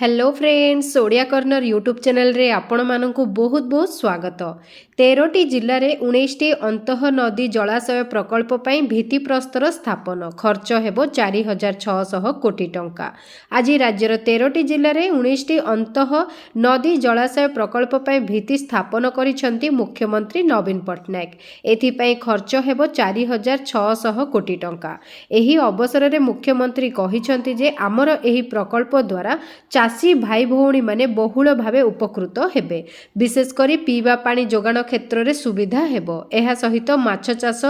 Hello friends, Odia corner YouTube channel रे आपण मानकु बहुत बहुत स्वागत। 13टी जिले में 19टी अंतः नदी जलाशय प्रकल्प पर भित्तिप्रस्तर स्थापन खर्च हेबो 4600 कोटी टंका। आज राज्यर 13टी जिले में 19टी अंतः नदी जलाशय प्रकल्प पर भित्ति स्थापन करिसेंती मुख्यमंत्री नवीन पट्टनायक। एथिपाई खर्च हेबो 4600 कोटी टंका। एही अवसर में मुख्यमंत्री कहिसेंती जे आमर एही प्रकल्प द्वारा चाषी भाई भौणी माने बहुल भावे उपकृत हेबे। विशेषकर पीवा पानी जोगाण क्षेत्र में सुविधा हेबो। एहा सहित माछ चाष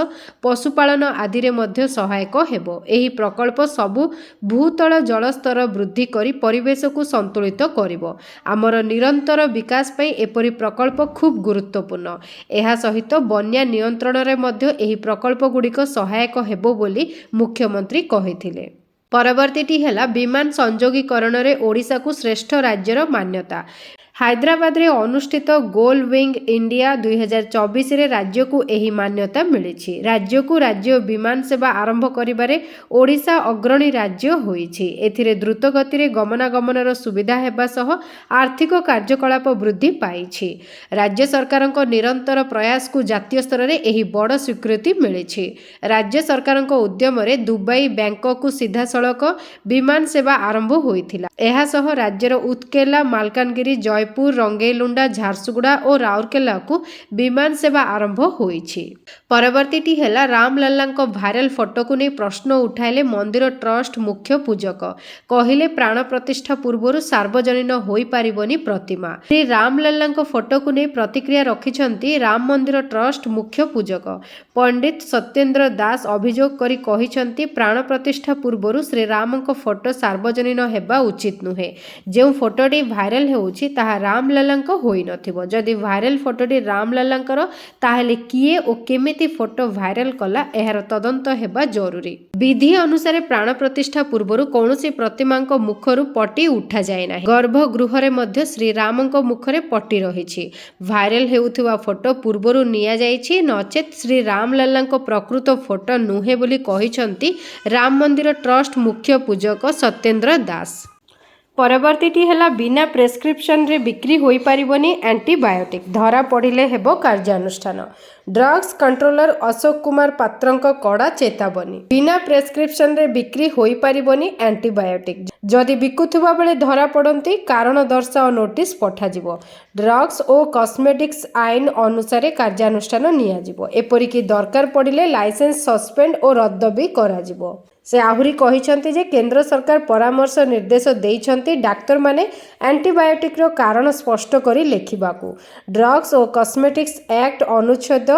पशुपालन आदि रे मध्य सहायक हेबो। एही प्रकल्प सबु भूतल जलस्तर वृद्धि करी परिवेश को संतुलित करिवो। आमर निरंतर विकास पई एपरि प्रकल्प खूब गुरुत्वपूर्ण। एहा सहित बन्या नियंत्रण रे मध्य एही प्रकल्प गुड़िक सहायक हेबो बोली मुख्यमंत्री कहिथिले। परवर्तीटी हेला विमान संयोगीकरण रे ओडिशा को श्रेष्ठ राज्यर मान्यता। हैदराबाद रे अनुष्ठित गोल विंग इंडिया 2024 रे राज्य को एही मान्यता मिली। राज्य को राज्य विमान सेवा आरंभ करिबारे ओडिशा अग्रणी राज्य होईछि। एथिरे द्रुत गति रे गमनागमनर सुविधा हेबा सह आर्थिक कार्यकलाप वृद्धि पाइछि। राज्य सरकारक निरंतर प्रयास को जातीय स्तर रे एही बड़ स्वीकृति मिलिछि। राज्य सरकारक उद्यम रे दुबई बैंकॉक को सीधा सड़क विमान सेवा आरंभ होइथिला। एहा सह राज्यर उत्केला मालकानगिरी जयपुर रंगेलुंडा झारसुगुड़ा और राउरकेला को विमान सेवा आरंभ होईछि। परवर्तीटी हेला रामलल्लांको भाइराल फोटो को नहीं प्रश्न उठाइले मंदिर ट्रस्ट मुख्य पूजक। कहिले प्राण प्रतिष्ठा पूर्व सार्वजनीन होई पारिबनी प्रतिमा। श्री रामलल्लांको फोटो को नहीं प्रतिक्रिया रखिछंती राम मंदिर ट्रस्ट मुख्य पूजक पंडित सत्येंद्र दास। अभियोग करी कहिछंती प्राण प्रतिष्ठा पूर्व श्री रामंको फोटो सार्वजनीन हेबा उचित नुहे। जो फोटोटी भाइराल होउछि ताहा रामलल्लांको होई नथिबो। जदि भाइराल फोटोटी रामलल्लांकर ताहेले किए ओ केमिति फोटो भाइराल कला एहार तदंत हेबा जरूरी। विधि अनुसार प्राण प्रतिष्ठा पूर्व कौनसी प्रतिमांको मुखरु पटी उठा जाए नाही। गर्भगृह रे मध्य श्री रामंको मुखरे पटी रहिछि। भाइराल हेउथिबा फोटो पूर्वरु निया जाइछि, नचेत श्री रामलल्लांको प्रकृत फोटो नुहे बोली कहिछंती राम मंदिर ट्रस्ट मुख्य पूजक सत्येंद्र दास। परवर्तीटी हेला बिना प्रेस्क्रिप्शन रे बिक्री होई पारिबनी एंटीबायोटिक। धरा पड़िले हेबो कार्यानुष्ठान। ड्रग्स कंट्रोलर अशोक कुमार पात्रंक कड़ा चेतावनी। बिना प्रेस्क्रिप्शन रे बिक्री होई पारिबनी एंटीबायोटिक। जदि बिकुथुबा बेले धरा पड़ती कारण दर्शाओ नोटिस पठाजिबो। ड्रग्स और कॉस्मेटिक्स आईन अनुसार कार्यानुष्ठान नियाजिबो। एपरिकी दरकार पड़िले लाइसेंस सस्पेंड और रद्द भी कराजिबो। से आहुरी कहिछंती जे केंद्र सरकार परामर्श निर्देश देइछंती डाक्टर माने एंटीबायोटिक रो कारण स्पष्ट करी लेखिबाकू। ड्रग्स और कॉस्मेटिक्स एक्ट अनुच्छेद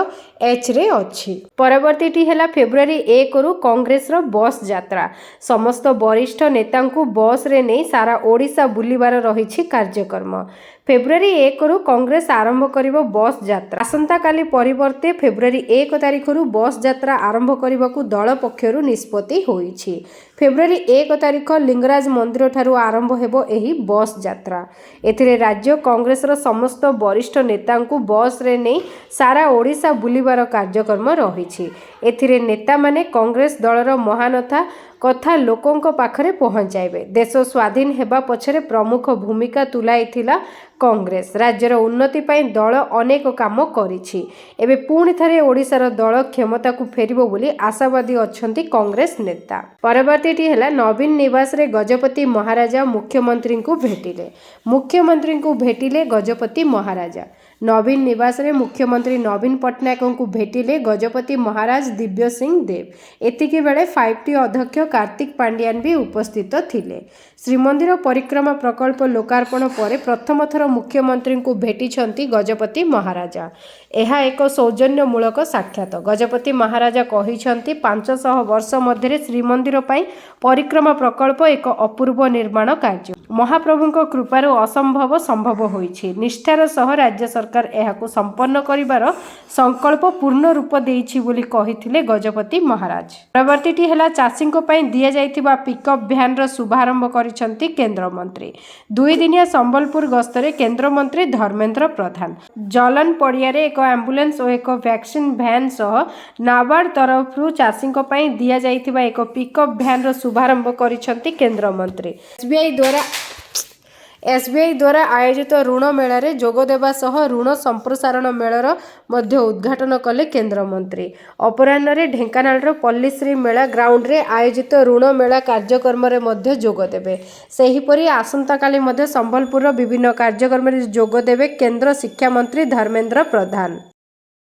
एच रे अछि। परवर्तीटी हेला फेब्रुआरी 1 रु कांग्रेस रो बस यात्रा। समस्त वरिष्ठ नेतांकू बस रे नै सारा ओडिशा बुलिबार रहिछि कार्यक्रम। फेब्रुआरी 1 रु कांग्रेस आरंभ करिवो बस यात्रा। आसंता काली परिवर्ते फेब्रुआरी 1 तारिख रु बस यात्रा आरंभ करिबाकू दल पक्षरु निष्पत्ति होईछि। फेब्रुआरी 1 तारिख लिंगराज मंदिर ठारू आरंभ हेबो एही बस यात्रा। एथिरे राज्य कांग्रेस रो समस्त वरिष्ठ नेतांकू बस रे नै सारा ओडिशा बुलिबार कार्यक्रम रहिछि। एथिरे नेता माने कांग्रेस दलर महानथा कथा लोकों पाखरे पहुंचाइबे। देश स्वाधीन हेबा पछरे प्रमुख भूमिका तुलाइथिला कांग्रेस। राज्यर उन्नति पाई दल अनेक काम करिछि। एबे पुणी थरे ओडिशार दल क्षमता को फेरिबो बोली आशावादी अछंती कांग्रेस नेता। परवर्तीटी हेला नवीन निवास रे गजपति महाराजा मुख्यमंत्री को भेटिले। मुख्यमंत्री को भेटिले गजपति महाराजा। नवीन निवास रे मुख्यमंत्री नवीन पट्टनायक को भेटिले गजपति महाराज दिव्य सिंह देव। एतिके बेले 5T अध्यक्ष कार्तिक पांड्यान भी उपस्थित थिले। श्रीमंदिर परिक्रमा प्रकल्प लोकार्पण पर प्रथम थर मुख्यमंत्री को भेटिछंती गजपति महाराजा। एहा एक सौजन्यमूलक साक्षात। गजपति महाराजा कहिछंती 500 वर्ष मध्य श्रीमंदिर पाई परिक्रमा प्रकल्प एक अपूर्व निर्माण कार्य। महाप्रभुंक कृपार असंभव संभव होईछि। निष्ठार सह राज्य सरकार एहाकु संपन्न करिवार संकल्प पूर्ण रूप देइछि बोली कहिथिले गजपति महाराज। परवर्तीटी हेला चाषींको पई दिया जाइथिबा पिकअप भ्यान रो शुभारंभ करिसंती केंद्र मंत्री। 2 दिनिया संबलपुर गस्तरे केंद्र मंत्री धर्मेंद्र प्रधान जलन पड़िया रे एक एम्बुलेंस और एक वैक्सीन भ्यान सह नाबार्ड तरफरु चाषींको पई दिया जाइथिबा एक पिकअप भ्यान रो शुभारंभ करिसंती केंद्र मंत्री। एसबीआई द्वारा एसबीआई द्वारा आयोजित ऋण मेलार जोगदेवा सह ऋण संप्रसारण मेलार मध्य उद्घाटन कले केन्द्रमंत्री। अपराह्न ढेंकानाल पल्लीश्री मेला ग्राउंड रे आयोजित ऋण मेला कार्यक्रम में जोगदेवे। सेहीपरि आसंताकाली संबलपुर विभिन्न कार्यक्रम जोगदेवे केन्द्र शिक्षा मंत्री धर्मेन्द्र प्रधान।